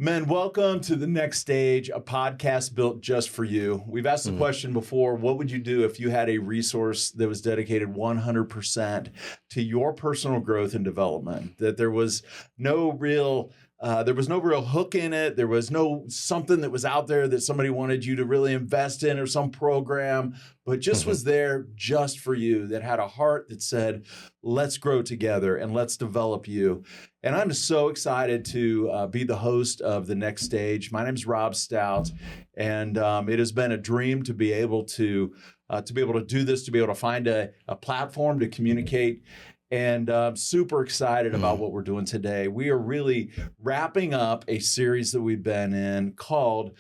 Men, welcome to The Next Stage, a podcast built just for you. We've asked the question before, what would you do if you had a resource that was dedicated 100% to your personal growth and development? That there was no real hook in it. There was no something that was out there that somebody wanted you to really invest in or some program, but just was there just for you, that had a heart that said, let's grow together and let's develop you. And I'm so excited to be the host of The Next Stage. My name is Rob Stout, and it has been a dream to be able to do this, to be able to find a platform to communicate. And I'm super excited about what we're doing today. We are really wrapping up a series that we've been in called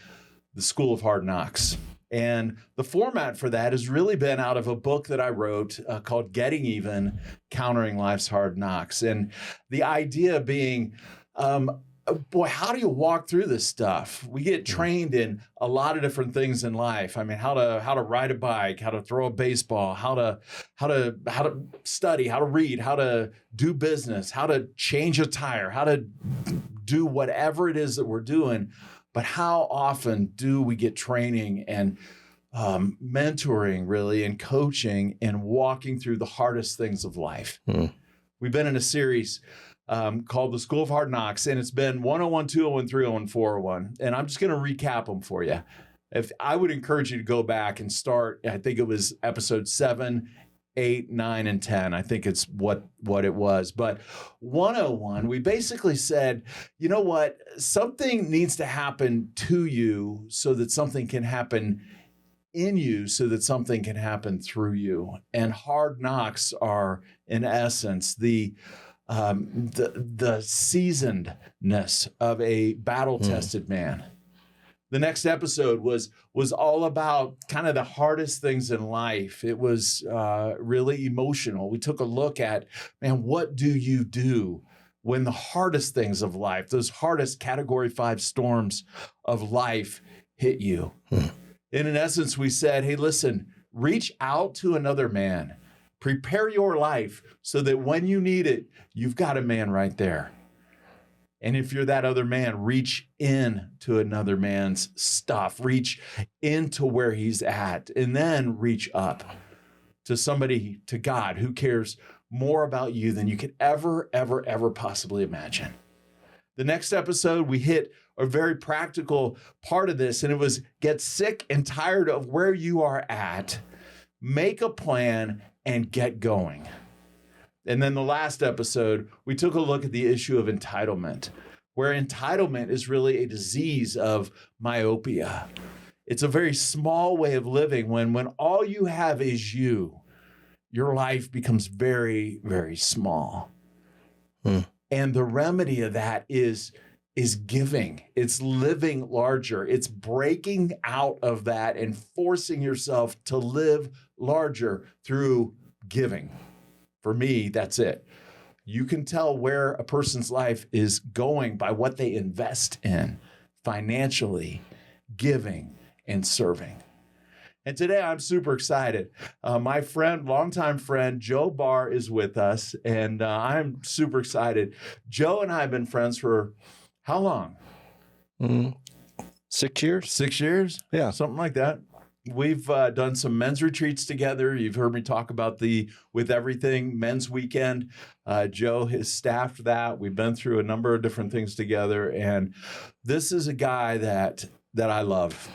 The School of Hard Knocks. And the format for that has really been out of a book that I wrote called Getting Even, Countering Life's Hard Knocks. And the idea being, how do you walk through this stuff? We get trained in a lot of different things in life. I mean, how to ride a bike, how to throw a baseball, how to study, how to read, how to do business, how to change a tire, how to do whatever it is that we're doing. But how often do we get training and mentoring, really, and coaching and walking through the hardest things of life? We've been in a series called The School of Hard Knocks, and it's been 101, 201, 301, 401. And I'm just going to recap them for you. If I would encourage you to go back and start, I think it was episode 7, 8, 9, and 10. I think it's what it was. But 101, we basically said, you know what? Something needs to happen to you so that something can happen in you, so that something can happen through you. And hard knocks are, in essence, the seasonedness of a battle-tested man. The next episode was all about kind of the hardest things in life. It was really emotional. We took a look at, man, what do you do when the hardest things of life, those hardest Category 5 storms of life hit you? And in essence, we said, hey, listen, reach out to another man. Prepare your life so that when you need it, you've got a man right there. And if you're that other man, reach in to another man's stuff, reach into where he's at, and then reach up to somebody, to God, who cares more about you than you could ever possibly imagine. The next episode, we hit a very practical part of this, and it was get sick and tired of where you are at, make a plan, and get going. And then the last episode, we took a look at the issue of entitlement, where entitlement is really a disease of myopia. It's a very small way of living when all you have is you. Your life becomes very, very small. And the remedy of that is giving. It's living larger. It's breaking out of that and forcing yourself to live larger through giving. For me, that's it. You can tell where a person's life is going by what they invest in financially, giving, and serving. And today I'm super excited. My friend, longtime friend, Joe Bahr is with us, and I'm super excited. Joe and I have been friends for how long? 6 years. 6 years? Yeah. Something like that. We've done some men's retreats together. You've heard me talk about the With Everything men's weekend. Joe has staffed that. We've been through a number of different things together. And this is a guy that I love.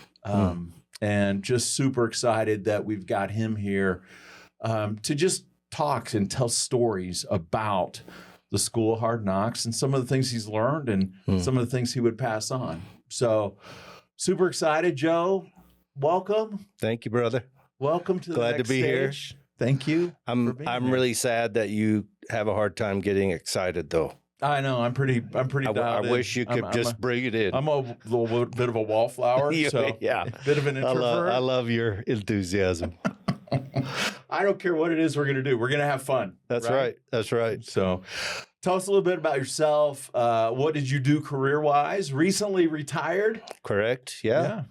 And just super excited that we've got him here to just talk and tell stories about the School of Hard Knocks and some of the things he's learned and some of the things he would pass on. So super excited, Joe. Welcome. Thank you, brother. Welcome to the Glad Next to be Stage. here. Thank you. I'm really sad that you have a hard time getting excited, though. I know. I'm pretty dialed I in. wish you could just bring it in. I'm a little bit of a wallflower, so yeah, a bit of an introvert. I love your enthusiasm. I don't care what it is we're going to do. We're going to have fun. That's right. That's right. So tell us a little bit about yourself. What did you do career-wise? Recently retired? Correct. Yeah.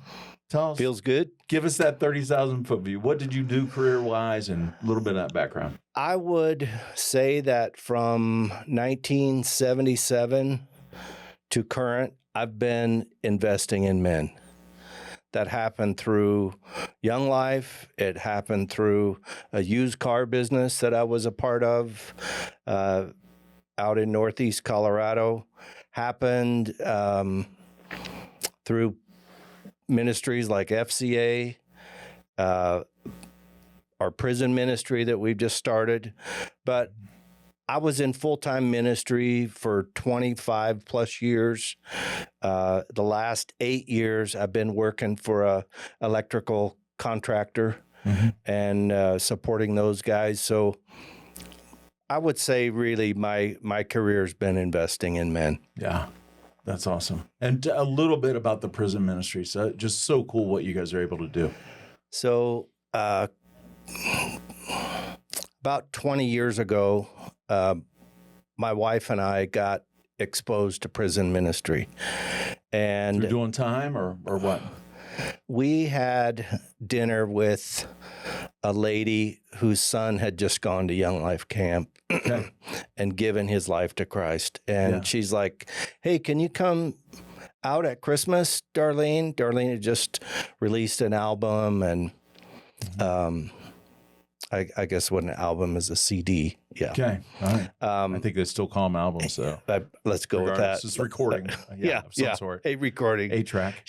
Tell us. Feels good. Give us that 30,000-foot view. What did you do career-wise and a little bit of that background? I would say that from 1977 to current, I've been investing in men. That happened through Young Life. It happened through a used car business that I was a part of out in Northeast Colorado. Happened through ministries like FCA, our prison ministry that we've just started. But I was in full-time ministry for 25 plus years. The last 8 years, I've been working for a electrical contractor and supporting those guys. So I would say really my career's been investing in men. Yeah, that's awesome. And a little bit about the prison ministry. So just so cool what you guys are able to do. So about 20 years ago, my wife and I got exposed to prison ministry. And you're doing time or what? We had dinner with a lady whose son had just gone to Young Life camp and given his life to Christ. And she's like, hey, can you come out at Christmas, Darlene? Darlene had just released an album, and I guess what an album is, a CD. Yeah. Okay. All right. I think they still call them albums, though. Let's go with that. It's recording. Of some sort. A recording. 8-track.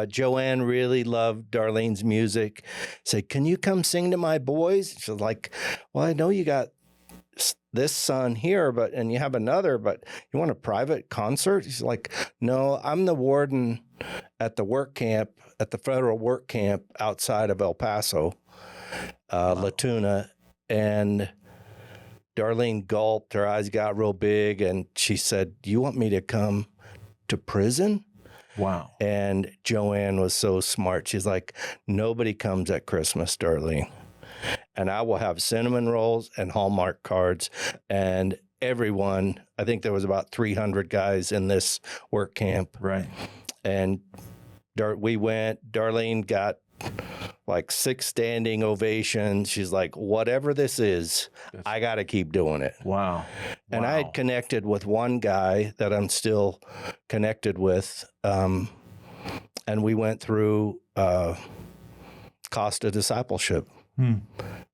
Joanne really loved Darlene's music. Said, can you come sing to my boys? She's like, well, I know you got this son here, and you have another, but you want a private concert? She's like, no, I'm the warden at the work camp, at the federal work camp outside of El Paso. La Tuna, and Darlene gulped, her eyes got real big, and she said, you want me to come to prison? Wow. And Joanne was so smart. She's like, nobody comes at Christmas, Darlene. And I will have cinnamon rolls and Hallmark cards, and everyone, I think there was about 300 guys in this work camp. Right. And we went, Darlene got like 6 standing ovations. She's like, whatever this is, I got to keep doing it. Wow. And I had connected with one guy that I'm still connected with. And we went through Costa discipleship.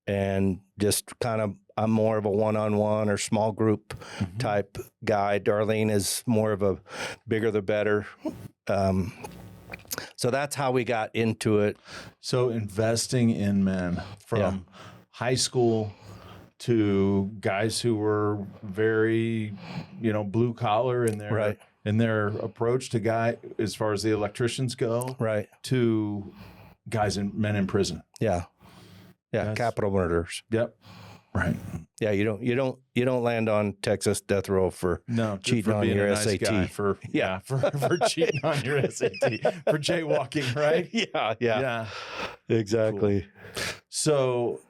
And just kind of, I'm more of a one-on-one or small group type guy. Darlene is more of a bigger the better. So that's how we got into it. So investing in men from high school to guys who were very, blue collar in their approach to guy as far as the electricians go, to men in prison. Yeah, capital murderers. Yep. Right. Yeah, you don't land on Texas death row for cheating on your nice SAT. Guy for cheating on your SAT, for jaywalking, right? Yeah. Exactly. Cool. So,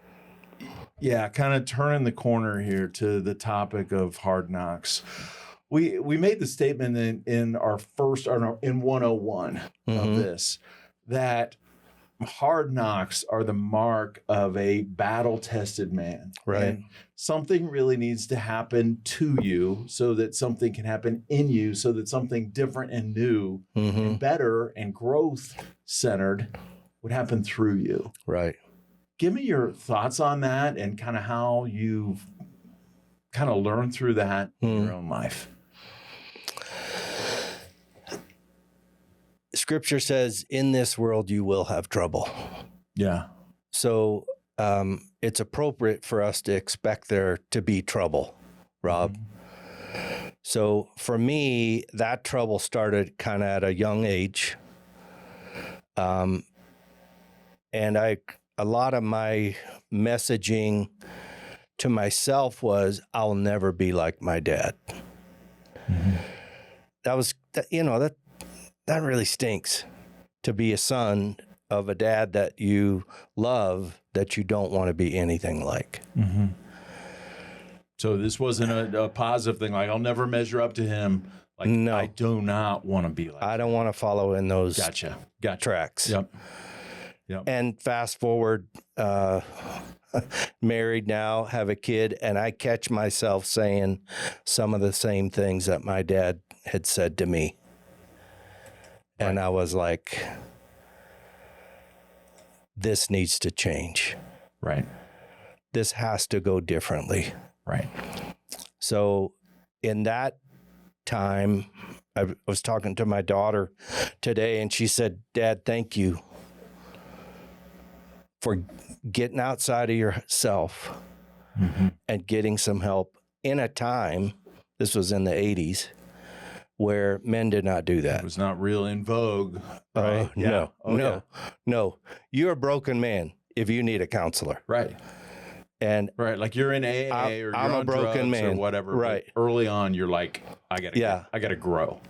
kind of turning the corner here to the topic of hard knocks. We made the statement in our first, in 101 of this, that hard knocks are the mark of a battle-tested man. Right. And something really needs to happen to you so that something can happen in you, so that something different and new and better and growth-centered would happen through you. Right. Give me your thoughts on that and kind of how you've kind of learned through that in your own life. Scripture says, in this world, you will have trouble. Yeah. So it's appropriate for us to expect there to be trouble, Rob. So for me, that trouble started kind of at a young age. And a lot of my messaging to myself was, I'll never be like my dad. That really stinks, to be a son of a dad that you love, that you don't want to be anything like. So this wasn't a positive thing, like I'll never measure up to him. Like, no. I do not want to be like I don't want to follow in those tracks. Yep. And fast forward, married now, have a kid, and I catch myself saying some of the same things that my dad had said to me. And I was like, this needs to change. Right. This has to go differently. Right. So in that time, I was talking to my daughter today, and she said, Dad, thank you for getting outside of yourself and getting some help in a time, this was in the 80s, where men did not do that. It was not real in vogue. Right? No. You're a broken man if you need a counselor. Right. And like you're in AA or you're I'm a on broken drugs man. or whatever. Right. But early on, you're like, I gotta grow.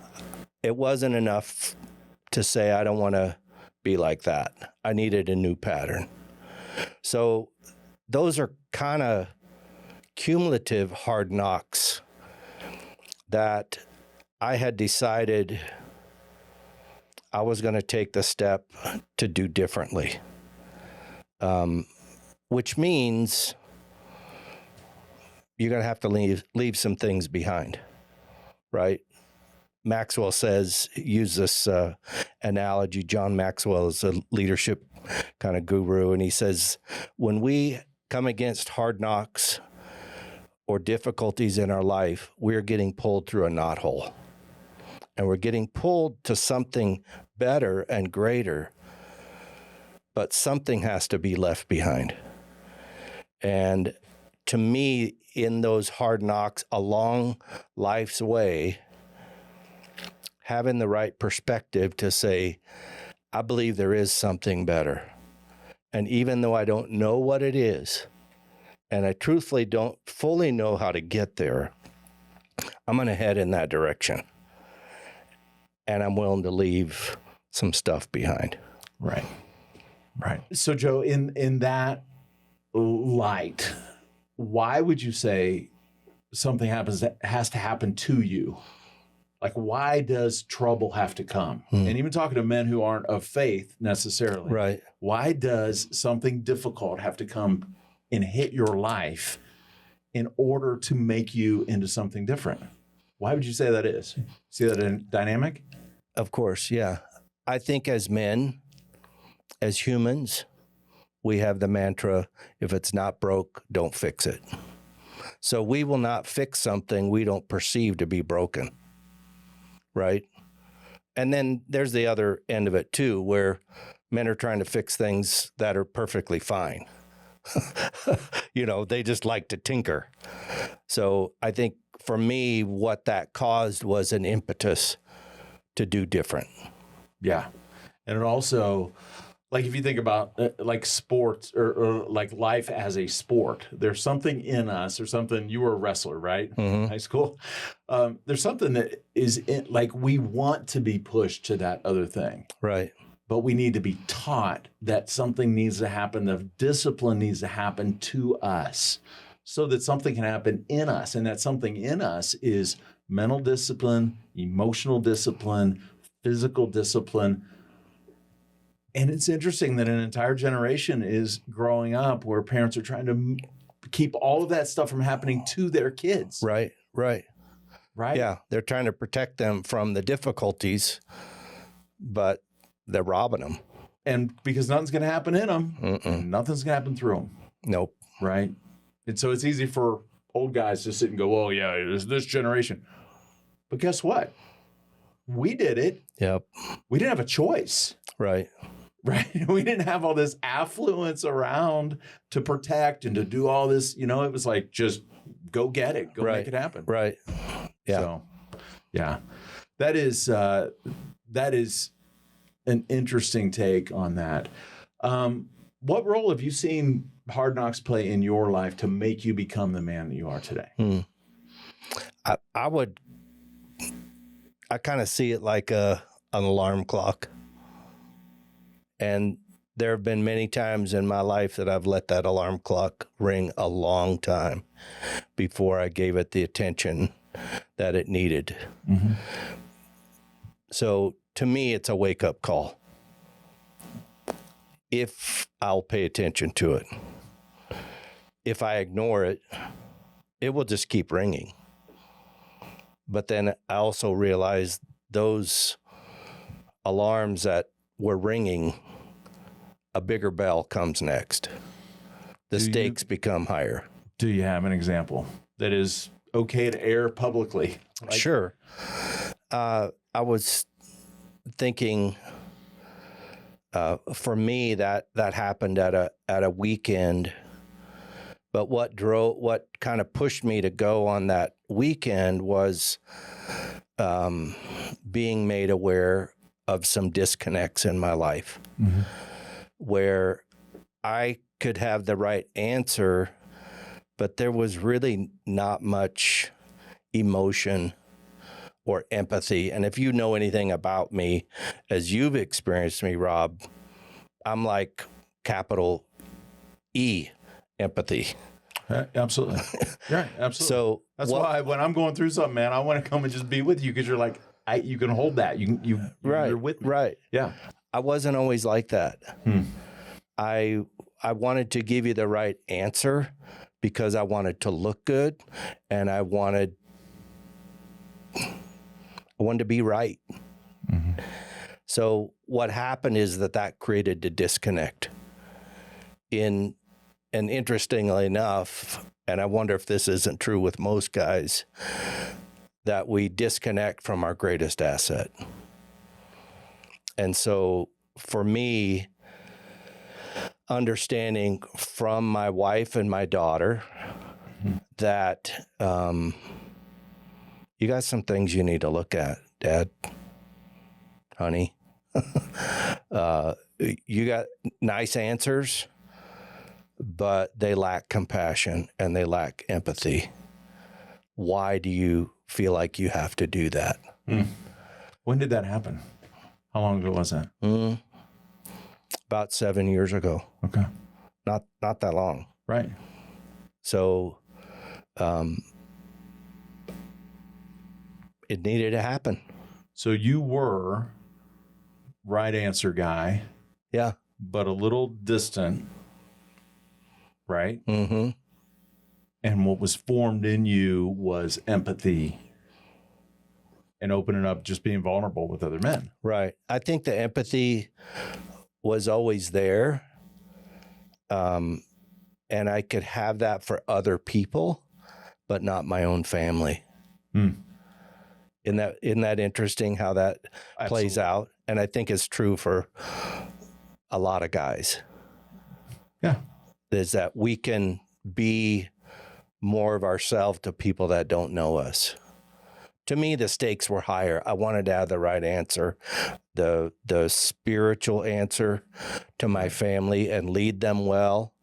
It wasn't enough to say, I don't want to be like that. I needed a new pattern. So those are kind of cumulative hard knocks that I had decided I was going to take the step to do differently. Which means you're going to have to leave some things behind, right? Maxwell use this analogy. John Maxwell is a leadership kind of guru, and he says, when we come against hard knocks or difficulties in our life, we're getting pulled through a knothole. And we're getting pulled to something better and greater, but something has to be left behind. And to me, in those hard knocks along life's way, having the right perspective to say, I believe there is something better. And even though I don't know what it is, and I truthfully don't fully know how to get there, I'm going to head in that direction. And I'm willing to leave some stuff behind. Right. So, Joe, in that light, why would you say something happens that has to happen to you? Like, why does trouble have to come? And even talking to men who aren't of faith necessarily, right? Why does something difficult have to come and hit your life in order to make you into something different? Why would you say that is? See that in dynamic? Of course, yeah. I think as men, as humans, we have the mantra, if it's not broke, don't fix it. So we will not fix something we don't perceive to be broken, right? And then there's the other end of it too, where men are trying to fix things that are perfectly fine. They just like to tinker. So I think for me, what that caused was an impetus to do different. Yeah. And it also, like if you think about like sports or like life as a sport, there's something in us or something. You were a wrestler, right? High school. There's something that is like we want to be pushed to that other thing. Right. But we need to be taught that something needs to happen. The discipline needs to happen to us so that something can happen in us. And that something in us is mental discipline, emotional discipline, physical discipline. And it's interesting that an entire generation is growing up where parents are trying to keep all of that stuff from happening to their kids. Right. Yeah. They're trying to protect them from the difficulties, but they're robbing them. And because nothing's going to happen in them, nothing's going to happen through them. Nope. Right. And so it's easy for old guys to sit and go, oh, yeah, it's this generation. But guess what? We did it. Yep. We didn't have a choice. Right. We didn't have all this affluence around to protect and to do all this. It was like, just go get it. Go make it happen. Right. Yeah. So, yeah. That is an interesting take on that. What role have you seen Hard Knocks play in your life to make you become the man that you are today? I kind of see it like an alarm clock. And there have been many times in my life that I've let that alarm clock ring a long time before I gave it the attention that it needed. So to me, it's a wake-up call. If I'll pay attention to it. If I ignore it, it will just keep ringing. But then I also realize those alarms that were ringing, a bigger bell comes next. The stakes become higher. Do you have an example that is okay to air publicly? Like, sure. I was thinking, for me, that happened at a weekend. But what kind of pushed me to go on that weekend was being made aware of some disconnects in my life, where I could have the right answer, but there was really not much emotion or empathy. And if you know anything about me, as you've experienced me, Rob, I'm like capital E, empathy. Absolutely. Yeah, absolutely. So that's why when I'm going through something, man, I want to come and just be with you, because you're like, you can hold that. You're with me. Right. Yeah. I wasn't always like that. I wanted to give you the right answer because I wanted to look good, and I wanted to be right. So what happened is that created the disconnect. And interestingly enough, and I wonder if this isn't true with most guys, that we disconnect from our greatest asset. And so for me, understanding from my wife and my daughter that you got some things you need to look at, Dad, honey. You got nice answers, but they lack compassion and they lack empathy. Why do you feel like you have to do that? When did that happen? How long ago was that? About 7 years ago. Okay. Not that long. Right. So it needed to happen. So you were right answer guy. Yeah. But a little distant. Right? Mm-hmm. And what was formed in you was empathy and opening up, just being vulnerable with other men. Right. I think the empathy was always there. And I could have that for other people, but not my own family. Isn't that interesting how that plays out? And I think it's true for a lot of guys. Yeah. Is that we can be more of ourselves to people that don't know us. To me, the stakes were higher. I wanted to have the right answer, the spiritual answer to my family and lead them well.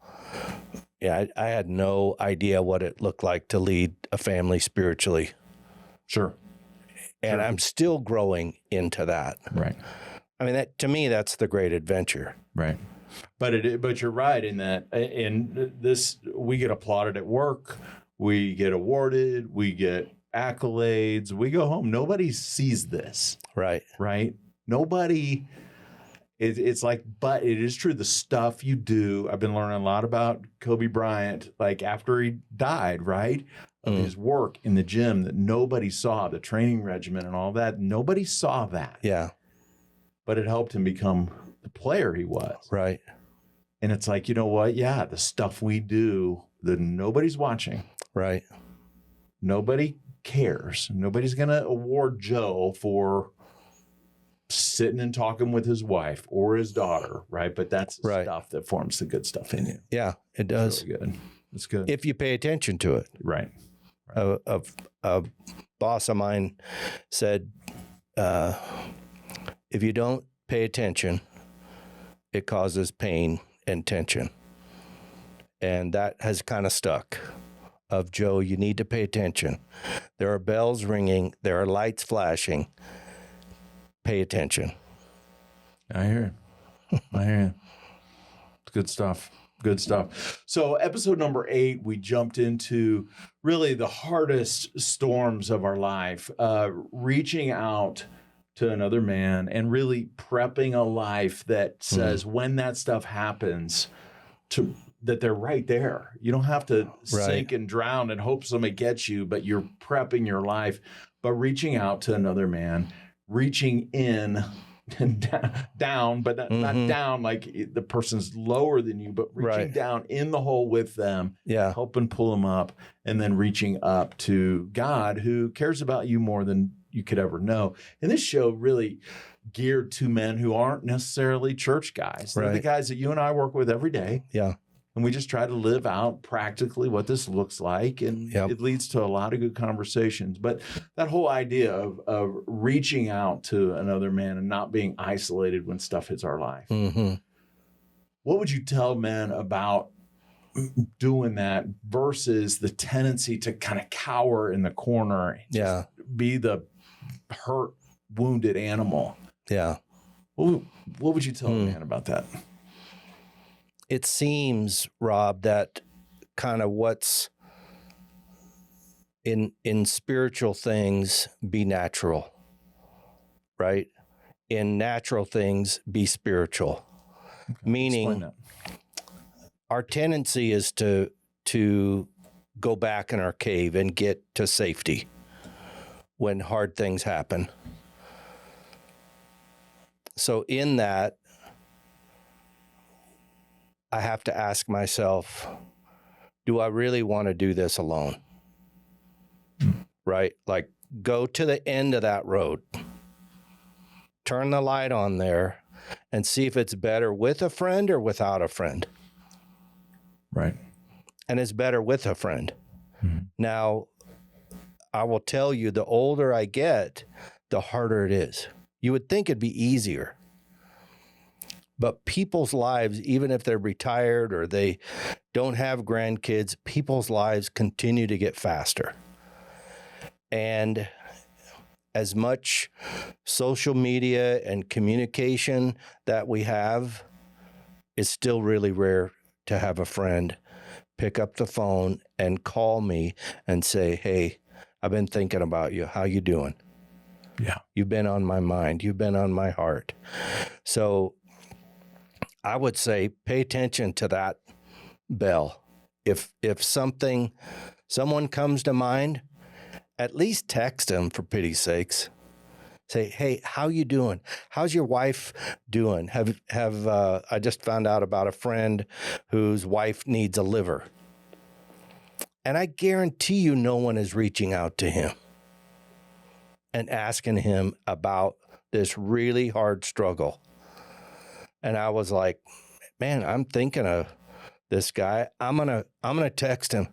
Yeah, I had no idea what it looked like to lead a family spiritually. Sure. And I'm still growing into that. Right. I mean, to me, that's the great adventure. Right. But you're right in that. In this, we get applauded at work, we get awarded, we get accolades. We go home. Nobody sees this. Right. Right. Nobody. It's like, but it is true. The stuff you do. I've been learning a lot about Kobe Bryant, like after he died, right? Of his work in the gym that nobody saw, the training regimen and all that. Nobody saw that. Yeah. But it helped him become the player he was. Right. And it's like, you know what? Yeah, the stuff we do that nobody's watching. Right. Nobody cares. Nobody's going to award Joe for sitting and talking with his wife or his daughter, right? But that's the stuff that forms the good stuff in you. Yeah, it does. It's really good. It's good. If you pay attention to it. Right. A boss of mine said, if you don't pay attention, it causes pain and tension. And that has kind of stuck. Of Joe, you need to pay attention. There are bells ringing. There are lights flashing. Pay attention. I hear it. I hear it. It's good stuff. Good stuff. So episode number 8, we jumped into really the hardest storms of our life, reaching out to another man and really prepping a life that says when that stuff happens, that they're right there. You don't have to sink and drown and hope somebody gets you, but you're prepping your life, but reaching out to another man, reaching in down, but not down like the person's lower than you, but reaching down in the hole with them, helping pull them up, and then reaching up to God, who cares about you more than you could ever know. And this show really geared to men who aren't necessarily church guys. They're the guys that you and I work with every day. Yeah. And we just try to live out practically what this looks like. And it leads to a lot of good conversations. But that whole idea of reaching out to another man and not being isolated when stuff hits our life. What would you tell men about doing that versus the tendency to kind of cower in the corner and just be the hurt, wounded animal? Yeah. What would you tell a man about that? It seems, Rob, that kind of what's in spiritual things, be natural, right? In natural things, be spiritual. Okay, meaning our tendency is to go back in our cave and get to safety when hard things happen. So in that, I have to ask myself, do I really want to do this alone? Right? Like, go to the end of that road, turn the light on there, and see if it's better with a friend or without a friend. Right. And it's better with a friend. Now, I will tell you, the older I get, the harder it is. You would think it'd be easier. But people's lives, even if they're retired or they don't have grandkids, people's lives continue to get faster. And as much social media and communication that we have, it's still really rare to have a friend pick up the phone and call me and say, hey, I've been thinking about you. How you doing? Yeah. You've been on my mind. You've been on my heart. So I would say pay attention to that bell. If someone comes to mind, at least text them, for pity's sakes. Say, hey, how you doing? How's your wife doing? I just found out about a friend whose wife needs a liver. And I guarantee you no one is reaching out to him and asking him about this really hard struggle. And I was like, man, I'm thinking of this guy. I'm gonna text him.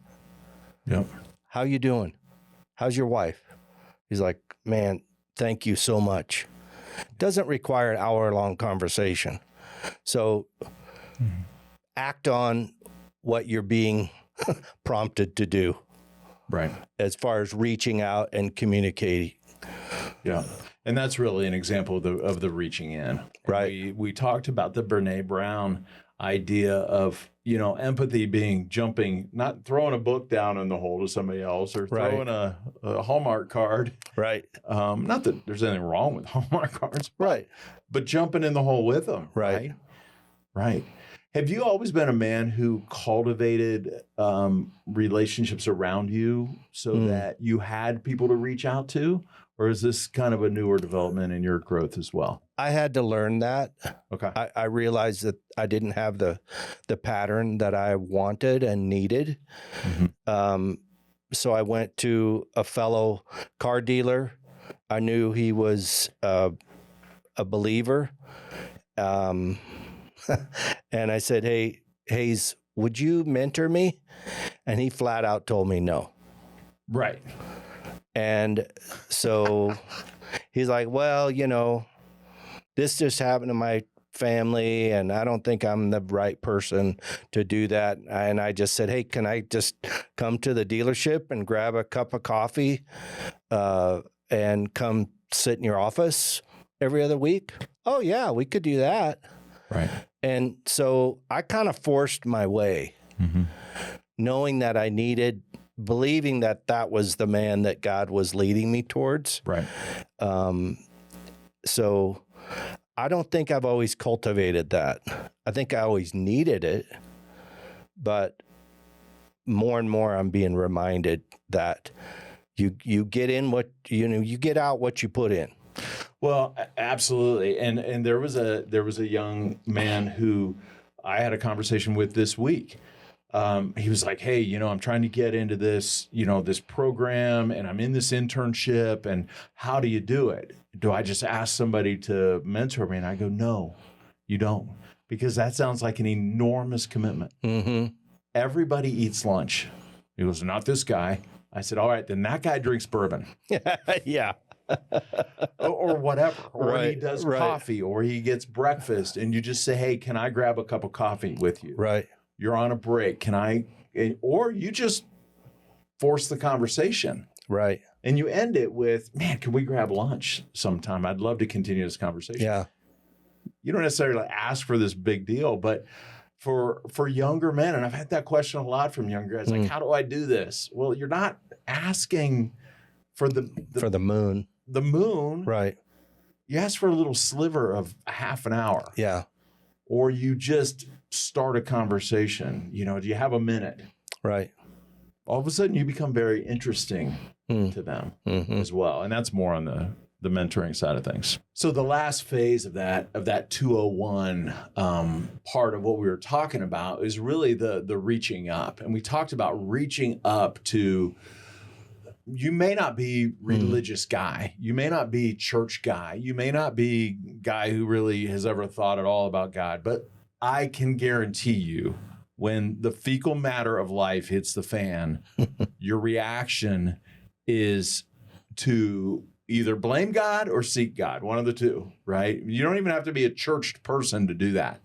Yep. How you doing? How's your wife? He's like, man, thank you so much. Doesn't require an hour-long conversation. So act on what you're being prompted to do. Right. As far as reaching out and communicating. Yeah. And that's really an example of the reaching in. Right. We talked about the Brene Brown idea of, empathy being jumping, not throwing a book down in the hole to somebody else or throwing a Hallmark card. Right. Not that there's anything wrong with Hallmark cards. Right. But jumping in the hole with them. Right. Right. Have you always been a man who cultivated relationships around you so that you had people to reach out to? Or is this kind of a newer development in your growth as well? I had to learn that. Okay. I realized that I didn't have the pattern that I wanted and needed. So I went to a fellow car dealer. I knew he was a believer. And I said, hey, Hayes, would you mentor me? And he flat out told me no. Right. And so he's like, well, this just happened to my family, and I don't think I'm the right person to do that. And I just said, hey, can I just come to the dealership and grab a cup of coffee and come sit in your office every other week? Oh, yeah, we could do that. Right. And so I kind of forced my way, knowing that I needed, believing that that was the man that God was leading me towards. Right. So I don't think I've always cultivated that. I think I always needed it, but more and more I'm being reminded that you get in what, you get out what you put in. Well, absolutely. And there was a young man who I had a conversation with this week. He was like, hey, I'm trying to get into this, this program, and I'm in this internship, and how do you do it? Do I just ask somebody to mentor me? And I go, no, you don't, because that sounds like an enormous commitment. Mm-hmm. Everybody eats lunch. He goes, not this guy. I said, all right, then that guy drinks bourbon. Yeah. or whatever. Or he Right, does right. coffee, or he gets breakfast, and you just say, hey, can I grab a cup of coffee with you? Right. You're on a break. Or you just force the conversation. Right. And you end it with, man, can we grab lunch sometime? I'd love to continue this conversation. Yeah. You don't necessarily ask for this big deal, but for younger men, and I've had that question a lot from younger guys, like, how do I do this? Well, you're not asking for for the moon. The moon. Right. You ask for a little sliver of a half an hour. Yeah. Or you just start a conversation. Do you have a minute? Right. All of a sudden you become very interesting to them as well. And that's more on the mentoring side of things. So the last phase of that 201 part of what we were talking about is really the reaching up. And we talked about reaching up to, you may not be religious guy. You may not be church guy. You may not be guy who really has ever thought at all about God. But I can guarantee you, when the fecal matter of life hits the fan, your reaction is to either blame God or seek God, one of the two, right? You don't even have to be a churched person to do that.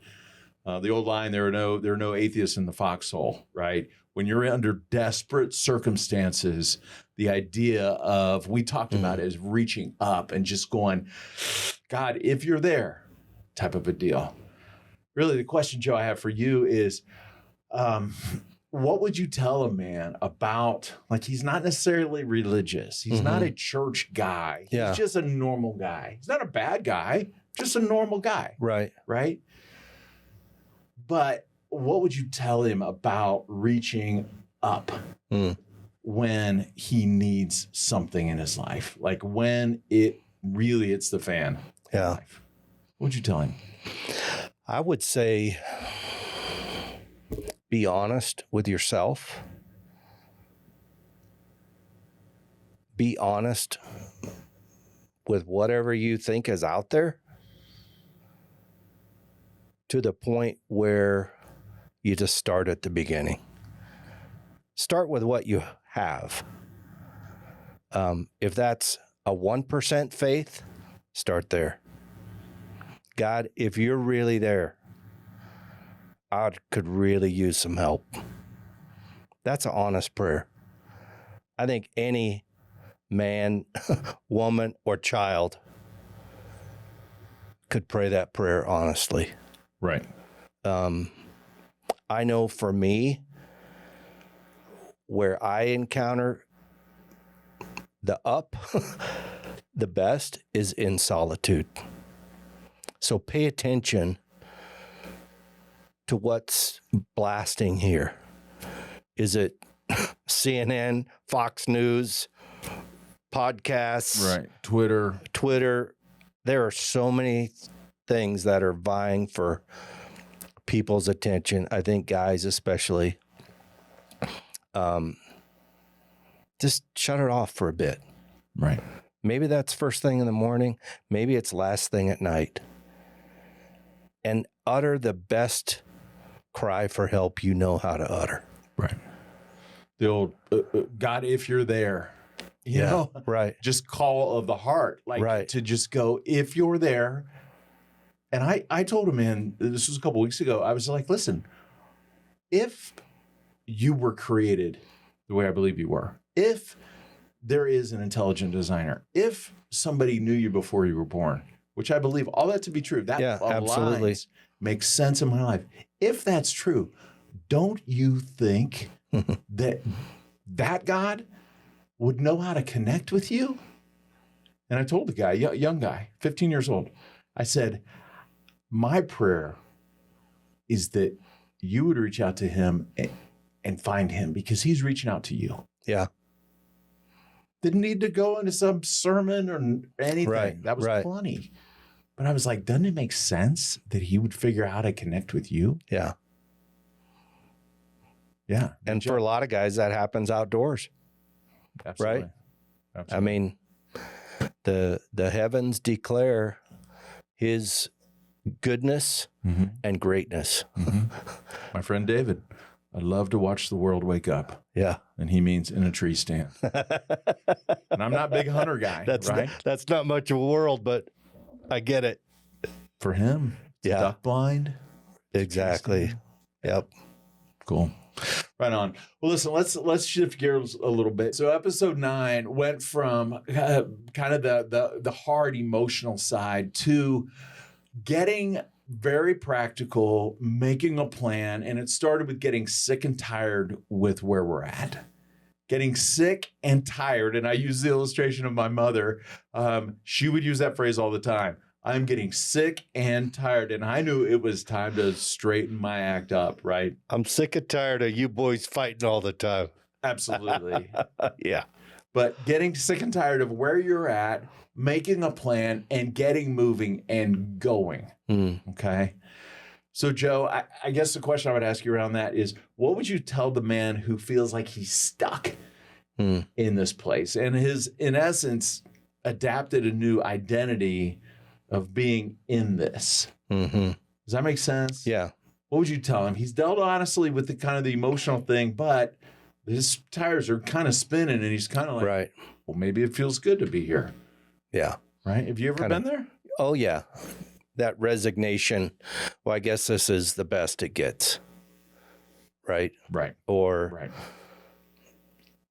The old line, there are no atheists in the foxhole, right? When you're under desperate circumstances, the idea of, we talked about it, is reaching up and just going, God, if you're there, type of a deal. Really, the question, Joe, I have for you is, what would you tell a man about, like, he's not necessarily religious. He's not a church guy. He's just a normal guy. He's not a bad guy, just a normal guy. Right. Right? But what would you tell him about reaching up when he needs something in his life? Like when it really hits the fan in life. What would you tell him? I would say, be honest with yourself. Be honest with whatever you think is out there, to the point where you just start at the beginning. Start with what you have. If that's a 1% faith, start there. God, if you're really there, I could really use some help. That's an honest prayer. I think any man, woman, or child could pray that prayer honestly. Right. I know for me, where I encounter the up the best is in solitude. So pay attention to what's blasting here. Is it CNN, Fox News, podcasts? Right. Twitter. There are so many things that are vying for people's attention. I think guys especially. Just shut it off for a bit. Right. Maybe that's first thing in the morning. Maybe it's last thing at night. And utter the best cry for help you know how to utter. Right. The old, God, if you're there, you know, right. Just call of the heart, like to just go, if you're there. And I told him, man, this was a couple weeks ago. I was like, listen, if you were created the way I believe you were, if there is an intelligent designer, if somebody knew you before you were born, which I believe all that to be true, that absolutely makes sense in my life. If that's true, don't you think that God would know how to connect with you? And I told the guy, young guy, 15 years old, I said, my prayer is that you would reach out to him and find him, because he's reaching out to you. Yeah. Didn't need to go into some sermon or anything. Right, That was right. plenty. But I was like, doesn't it make sense that he would figure out how to connect with you? Yeah. Yeah. And for a lot of guys, that happens outdoors. Absolutely. Right? Absolutely. I mean, the heavens declare his goodness and greatness. My friend David, I love to watch the world wake up. Yeah. And he means in a tree stand. And I'm not a big hunter guy, right? That's not much of a world, but I get it. For him, it's Yeah. duck blind. Exactly. Yep. Cool. Right on. Well, listen, let's shift gears a little bit. So episode 9 went from kind of the hard emotional side to getting very practical, making a plan. And it started with getting sick and tired with where we're at. Getting sick and tired. And I use the illustration of my mother. She would use that phrase all the time. I'm getting sick and tired. And I knew it was time to straighten my act up, right? I'm sick and tired of you boys fighting all the time. Absolutely. Yeah. But getting sick and tired of where you're at, making a plan, and getting moving and going. Okay. So, Joe, I guess the question I would ask you around that is, what would you tell the man who feels like he's stuck in this place and has, in essence, adapted a new identity of being in this? Does that make sense? Yeah. What would you tell him? He's dealt honestly with the kind of the emotional thing, but his tires are kind of spinning and he's kind of like, Right. well, maybe it feels good to be here. Yeah. Right? Have you ever been there? Oh, yeah. That resignation. Well, I guess this is the best it gets. Right. Right. Or, Right.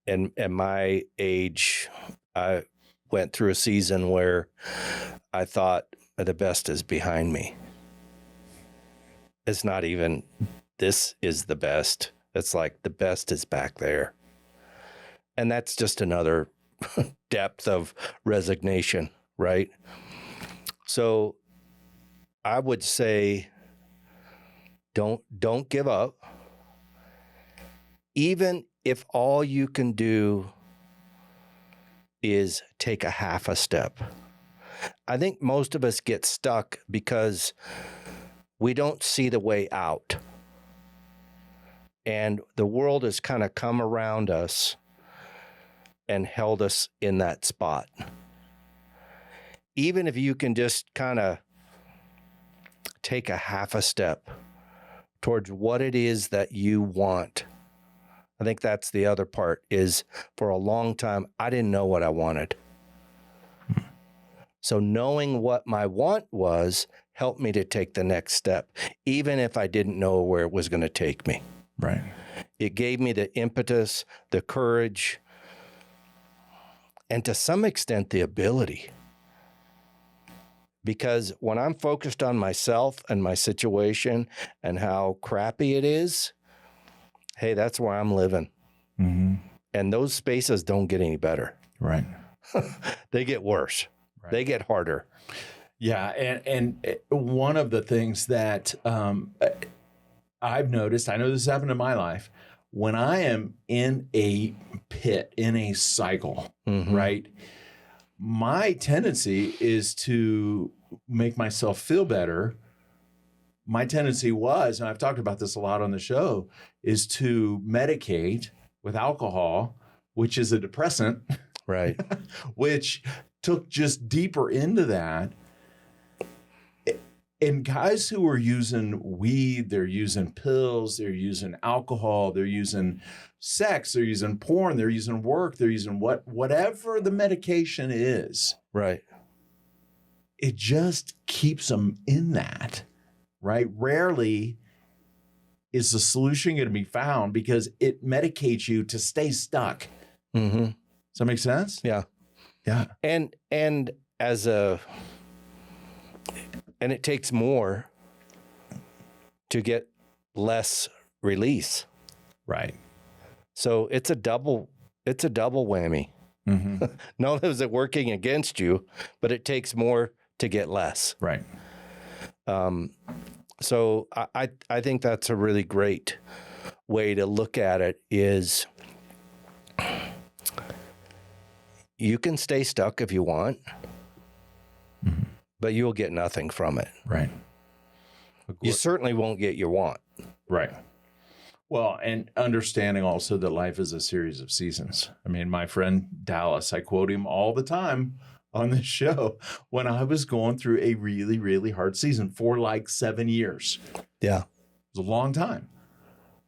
and at my age, I went through a season where I thought the best is behind me. It's not even, this is the best. It's like the best is back there. And that's just another depth of resignation, right? So I would say, don't give up. Even if all you can do is take a half a step. I think most of us get stuck because we don't see the way out. And the world has kind of come around us and held us in that spot. Even if you can just kind of take a half a step towards what it is that you want. I think that's the other part is for a long time, I didn't know what I wanted. So knowing what my want was helped me to take the next step, even if I didn't know where it was going to take me. Right. It gave me the impetus, the courage, and to some extent, the ability. Because when I'm focused on myself and my situation and how crappy it is, hey, that's where I'm living. And those spaces don't get any better. Right. They get worse. Right. They get harder. Yeah. And one of the things that I've noticed, I know this has happened in my life, when I am in a pit, in a cycle, right? My tendency is to make myself feel better. My tendency was, and I've talked about this a lot on the show, is to medicate with alcohol, which is a depressant. Right. Which took just deeper into that. And guys who are using weed, they're using pills, they're using alcohol, they're using sex, they're using porn, they're using work, they're using whatever the medication is. Right. It just keeps them in that, right? Rarely is the solution going to be found because it medicates you to stay stuck. Does that make sense? Yeah. Yeah. And it takes more to get less release. Right. So it's a double whammy. Not only is it working against you, but it takes more to get less. Right. So I think that's a really great way to look at it is you can stay stuck if you want, but you'll get nothing from it. Right. You certainly won't get your want. Right. Well, and understanding also that life is a series of seasons. I mean, my friend Dallas, I quote him all the time on this show, when I was going through a really, really hard season for like 7 years. Yeah. It was a long time.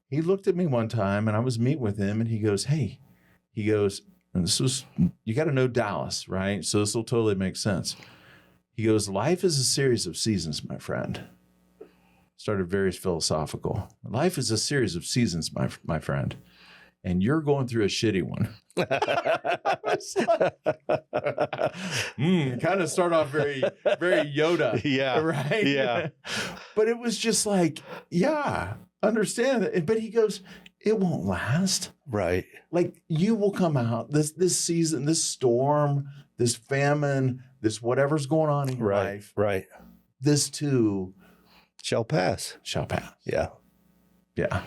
He looked at me one time and I was meeting with him and he goes, hey, and this was, you got to know Dallas, right? So this will totally make sense. He goes, life is a series of seasons, my friend. Started very philosophical. Life is a series of seasons, my friend. And you're going through a shitty one. Kind of start off very, very Yoda. Yeah. Right? Yeah. But it was just like, yeah, understand it. But he goes, it won't last. Right. Like you will come out this season, this storm, this famine, this whatever's going on in your life. Right. This too shall pass. Yeah. Yeah.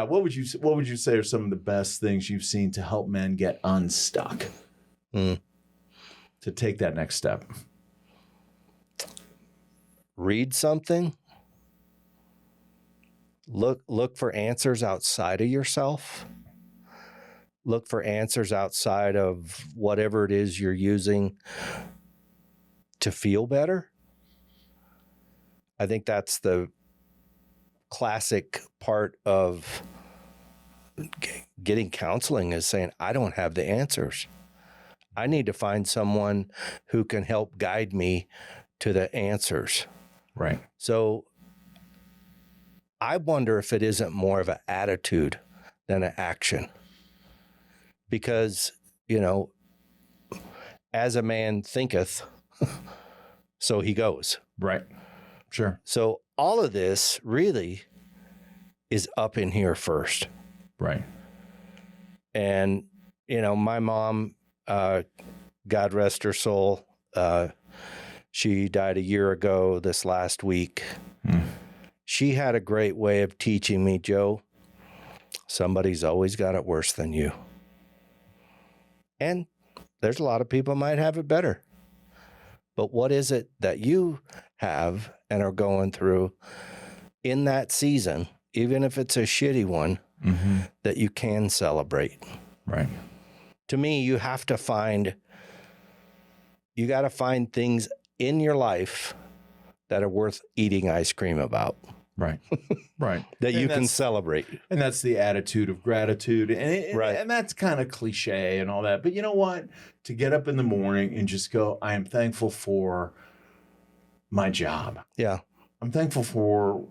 What would you say are some of the best things you've seen to help men get unstuck? To take that next step? Read something. Look for answers outside of yourself. Look for answers outside of whatever it is you're using to feel better. I think that's the classic part of getting counseling, is saying, I don't have the answers. I need to find someone who can help guide me to the answers. Right. So I wonder if it isn't more of an attitude than an action. Because, as a man thinketh, so he goes. Right. Sure. So all of this really is up in here first. Right. And, my mom, God rest her soul, she died a year ago this last week. She had a great way of teaching me, Joe, somebody's always got it worse than you. And there's a lot of people might have it better. But what is it that you have and are going through in that season, even if it's a shitty one, that you can celebrate? Right. To me, you got to find things in your life that are worth eating ice cream about. Right. Right. That you can celebrate. And that's the attitude of gratitude. And that's kind of cliche and all that. But you know what? To get up in the morning and just go, I am thankful for my job. Yeah. I'm thankful for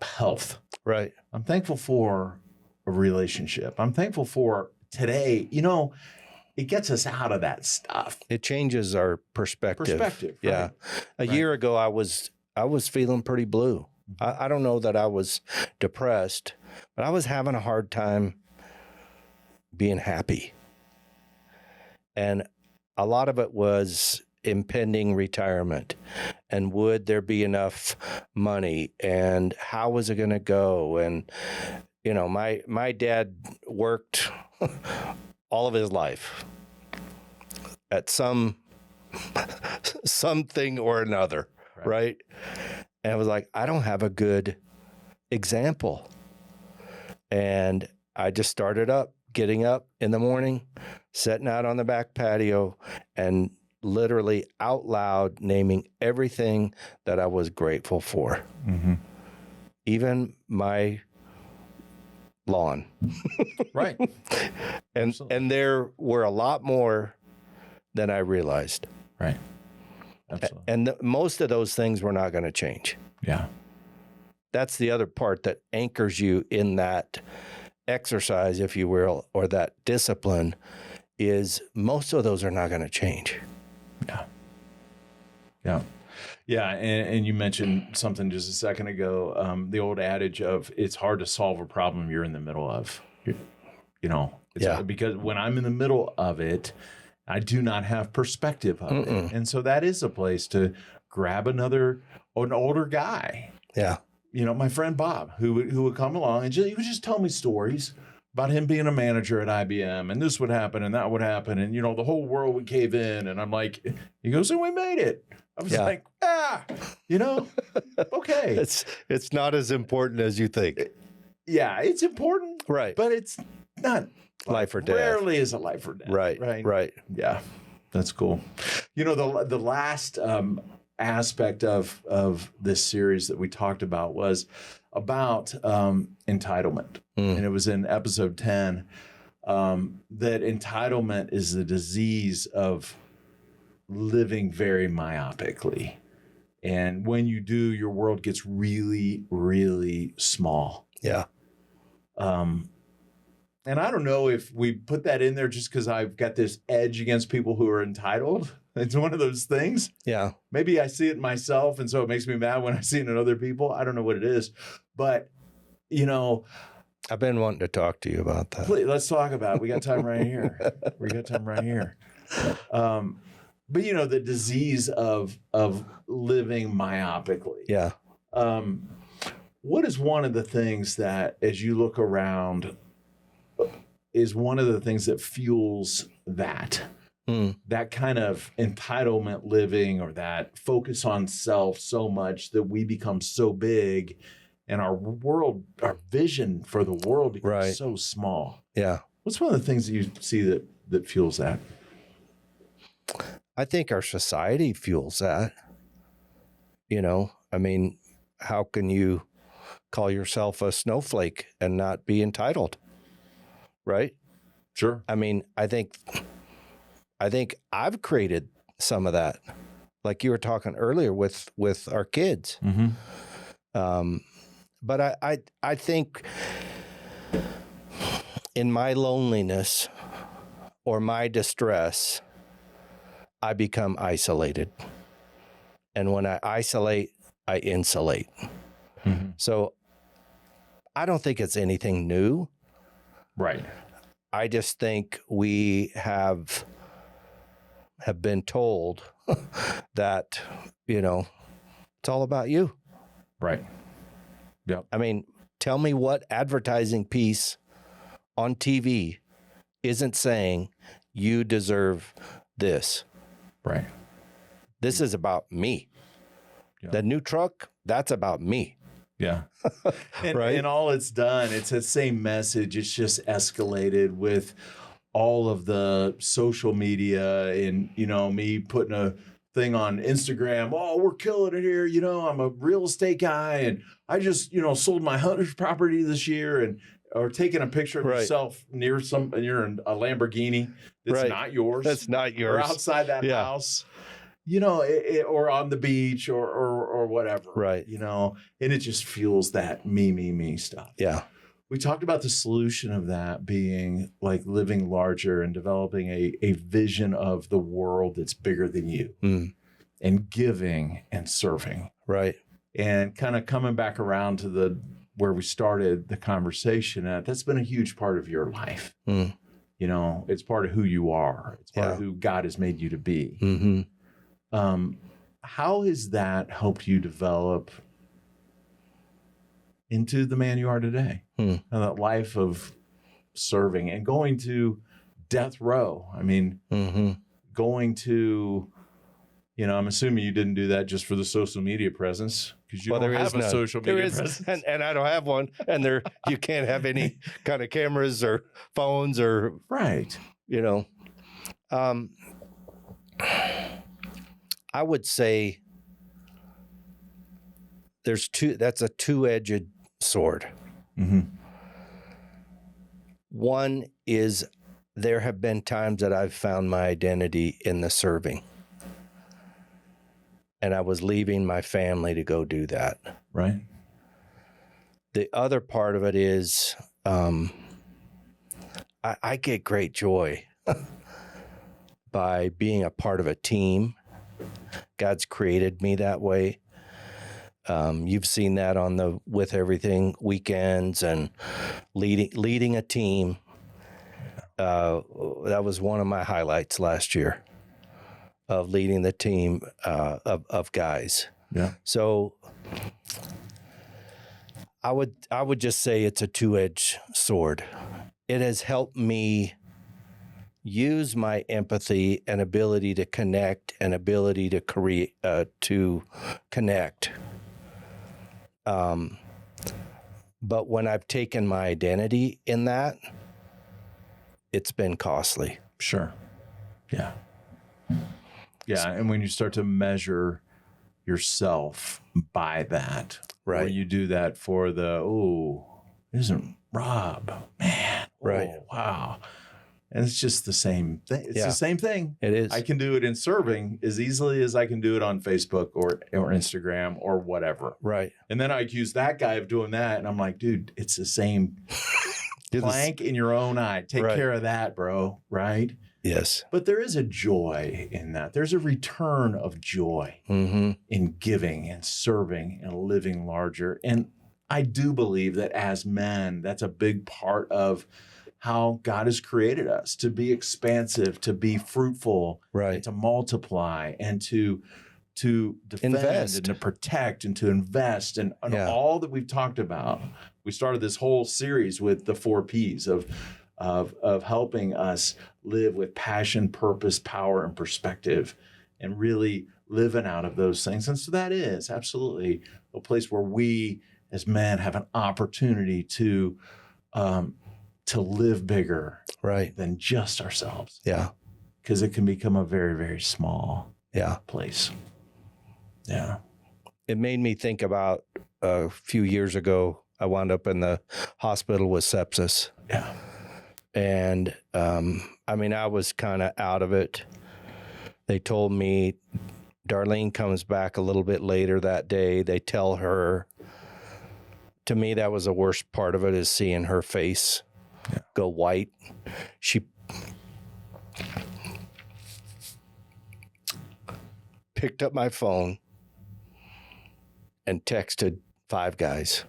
health. Right. I'm thankful for a relationship. I'm thankful for today. It gets us out of that stuff. It changes our perspective. Right. Yeah. A year ago, I was feeling pretty blue. I don't know that I was depressed, but I was having a hard time being happy. And a lot of it was impending retirement, and would there be enough money, and how was it going to go? And, my dad worked all of his life at something or another, right? And I was like, I don't have a good example. And I just started getting up in the morning, sitting out on the back patio, and literally out loud naming everything that I was grateful for. Even my lawn. Right. And there were a lot more than I realized. Right. Absolutely. And most of those things were not going to change. Yeah. That's the other part that anchors you in that exercise, if you will, or that discipline, is most of those are not going to change. Yeah. Yeah. Yeah. And you mentioned something just a second ago, the old adage of it's hard to solve a problem you're in the middle of. Because when I'm in the middle of it, I do not have perspective of it. And so that is a place to grab an older guy. Yeah. My friend Bob, who would come along and he would just tell me stories about him being a manager at IBM, and this would happen and that would happen, and the whole world would cave in. And I'm like, he goes, and we made it. I was like, okay. It's not as important as you think. Yeah, it's important, Right? But it's not life or death. Rarely is it life or death. Right. Yeah, that's cool. The last aspect of this series that we talked about was about entitlement, and it was in episode 10 that entitlement is the disease of living very myopically, and when you do, your world gets really, really small. Yeah. And I don't know if we put that in there just because I've got this edge against people who are entitled. It's one of those things. Yeah. Maybe I see it in myself, and so it makes me mad when I see it in other people. I don't know what it is. But, I've been wanting to talk to you about that. Please, let's talk about it. We got time right here. But, the disease of living myopically. Yeah. What is one of the things that, as you look around, is one of the things that fuels that kind of entitlement living, or that focus on self so much that we become so big and our vision for the world becomes so small? Yeah. What's one of the things that you see that fuels that? I think our society fuels that. How can you call yourself a snowflake and not be entitled? Right? Sure. I think I've created some of that, like you were talking earlier with our kids. Mm-hmm. But I think in my loneliness or my distress, I become isolated. And when I isolate, I insulate. Mm-hmm. So I don't think it's anything new. Right. I just think we have been told that, it's all about you. Right. Yeah. Tell me what advertising piece on TV isn't saying you deserve this. Right. This is about me. Yeah. The new truck, that's about me. Yeah. And all it's done, it's the same message. It's just escalated with all of the social media and, me putting a thing on Instagram. Oh, we're killing it here. I'm a real estate guy, and I just, sold my 100th property this year, or taking a picture of yourself near you're in a Lamborghini that's not yours. That's not yours. Or outside that house. Or on the beach or whatever. Right. And it just fuels that me stuff. Yeah. We talked about the solution of that being like living larger and developing a vision of the world that's bigger than you, and giving and serving. Right. And kind of coming back around to where we started the conversation at, that's been a huge part of your life. It's part of who you are. It's part of who God has made you to be. Mm-hmm. How has that helped you develop into the man you are today? And that life of serving and going to death row. Going to, I'm assuming you didn't do that just for the social media presence, because you don't have a social media presence. And I don't have one. And you can't have any kind of cameras or phones or. Right. I would say that's a two-edged sword. Mm-hmm. One is there have been times that I've found my identity in the serving. And I was leaving my family to go do that. Right. The other part of it is I get great joy by being a part of a team. God's created me that way. You've seen that on the With Everything weekends and leading a team. That was one of my highlights last year, of leading the team of guys. Yeah. So I would just say it's a two-edged sword. it has helped me use my empathy and ability to connect and ability to create, to connect. But when I've taken my identity in that, it's been costly. Sure. Yeah. Yeah. And when you start to measure yourself by that, Right. Or you do that for isn't Rob, man. Right. Wow. And it's just the same thing. It's the same thing. It is. I can do it in serving as easily as I can do it on Facebook or Instagram or whatever. Right. And then I accuse that guy of doing that. And I'm like, dude, it's the same plank in your own eye. Take care of that, bro. Right? Yes. But there is a joy in that. There's a return of joy in giving and serving and living larger. And I do believe that as men, that's a big part of how God has created us, to be expansive, to be fruitful, and to multiply, and to defend invest, and to protect and to invest, and all that we've talked about. We started this whole series with the 4 Ps of helping us live with passion, purpose, power, and perspective, and really living out of those things. And so that is absolutely a place where we as men have an opportunity to live bigger than just ourselves. Yeah. Because it can become a very, very small place. Yeah. It made me think about a few years ago, I wound up in the hospital with sepsis. Yeah. And I was kind of out of it. They told me Darlene comes back a little bit later that day. They tell her, to me, that was the worst part of it, is seeing her face go white. She picked up my phone and texted 5 guys.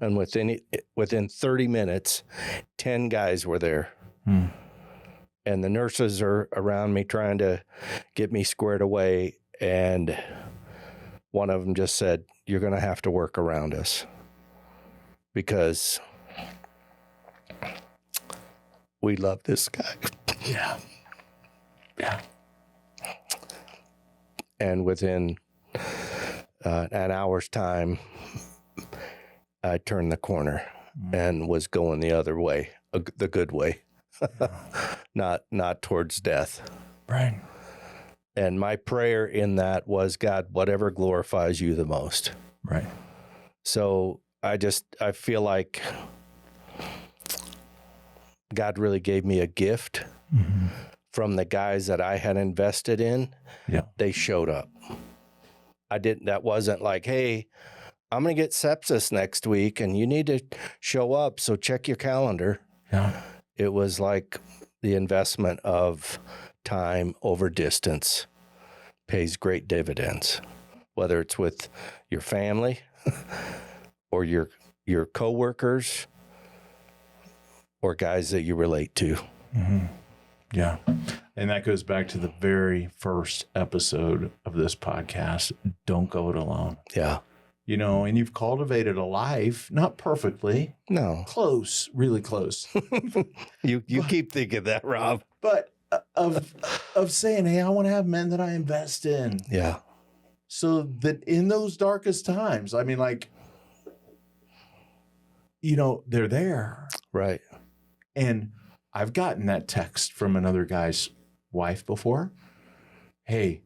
And within 30 minutes, 10 guys were there. And the nurses are around me trying to get me squared away. And one of them just said, "You're going to have to work around us, because we love this guy." Yeah. Yeah. And within an hour's time, I turned the corner and was going the other way, the good way, not towards death. Right. And my prayer in that was, God, whatever glorifies you the most. Right. So I feel like God really gave me a gift from the guys that I had invested in. Yeah. They showed up. That wasn't like, hey, I'm going to get sepsis next week and you need to show up, so check your calendar. Yeah. It was like the investment of time over distance pays great dividends, whether it's with your family or your coworkers or guys that you relate to. Yeah. And that goes back to the very first episode of this podcast. Don't go it alone. Yeah. And you've cultivated a life, not perfectly. No. Close, really close. You keep thinking that, Rob. But of saying, hey, I want to have men that I invest in. Yeah. So that in those darkest times, they're there. Right. And I've gotten that text from another guy's wife before. Hey,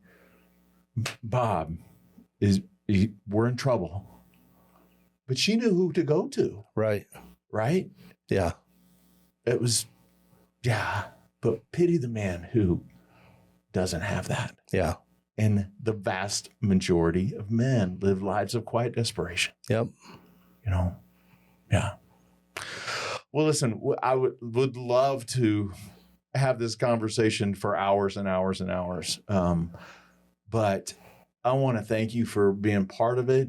Bob, we're in trouble. But she knew who to go to. Right. Right? Yeah. It was, but pity the man who doesn't have that. Yeah. And the vast majority of men live lives of quiet desperation. Yep. Yeah. Well, listen, I would love to have this conversation for hours and hours and hours. But I want to thank you for being part of it.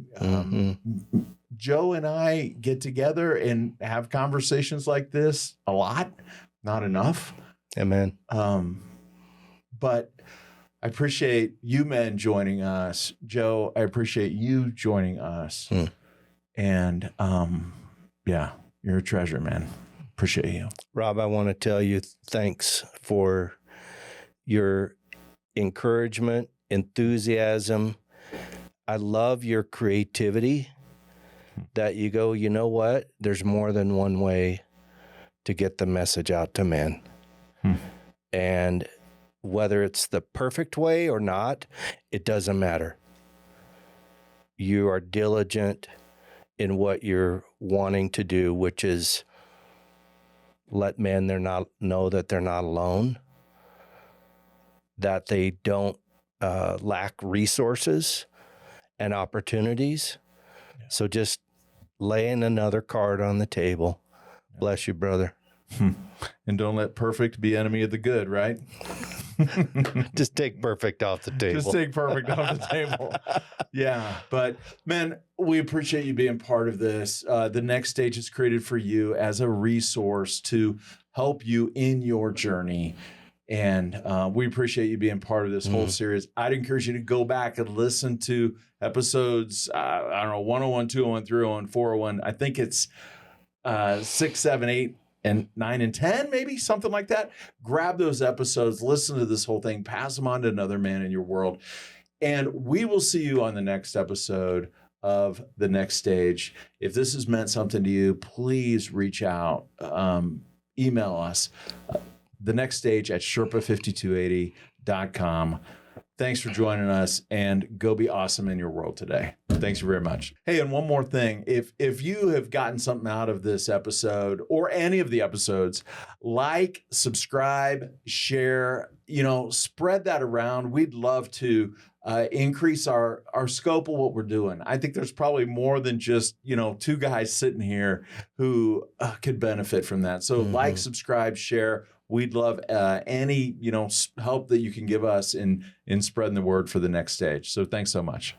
Joe and I get together and have conversations like this a lot, not enough. Amen. But I appreciate you men joining us. Joe, I appreciate you joining us. And you're a treasure, man. Appreciate you. Rob, I want to tell you thanks for your encouragement, enthusiasm. I love your creativity that you go, you know what? There's more than one way to get the message out to men. And whether it's the perfect way or not, it doesn't matter. You are diligent in what you're wanting to do, which is let men know that they're not alone, that they don't lack resources and opportunities. Yeah. So just laying another card on the table. Yeah. Bless you, brother. And don't let perfect be enemy of the good, right? Just take perfect off the table. Just take perfect off the table. Yeah. But man, we appreciate you being part of this. The Next Stage is created for you as a resource to help you in your journey. And we appreciate you being part of this whole series. I'd encourage you to go back and listen to episodes, 101, 201, 301, 401. I think it's 6, 7, 8, and 9 and 10, maybe something like that. Grab those episodes, listen to this whole thing, pass them on to another man in your world. And we will see you on the next episode of The Next Stage. If this has meant something to you, please reach out, email us, thenextstage@sherpa5280.com. Thanks for joining us, and go be awesome in your world today. Thanks very much. Hey, and one more thing. If you have gotten something out of this episode or any of the episodes, like, subscribe, share, spread that around. We'd love to increase our scope of what we're doing. I think there's probably more than just, two guys sitting here who could benefit from that. So like, subscribe, share. We'd love any, help that you can give us in spreading the word for The Next Stage. So thanks so much.